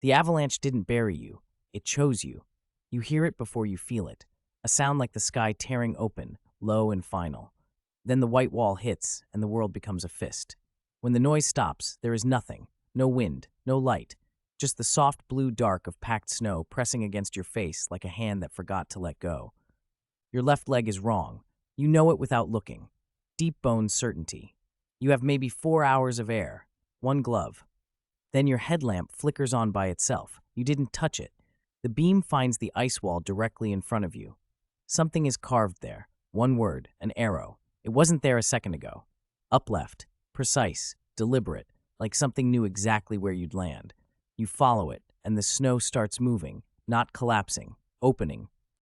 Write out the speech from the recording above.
The avalanche didn't bury you, it chose you. You hear it before you feel it, a sound like the sky tearing open, low and final. Then the white wall hits, and the world becomes a fist. When the noise stops, there is nothing, no wind, no light, just the soft blue dark of packed snow pressing against your face like a hand that forgot to let go. Your left leg is wrong. You know it without looking. Deep bone certainty. You have maybe 4 hours of air, one glove. Then your headlamp flickers on by itself. You didn't touch it. The beam finds the ice wall directly in front of you. Something is carved there. One word, an arrow. It wasn't there a second ago. Up left. Precise. Deliberate. Like something knew exactly where you'd land. You follow it, and the snow starts moving, not collapsing, opening,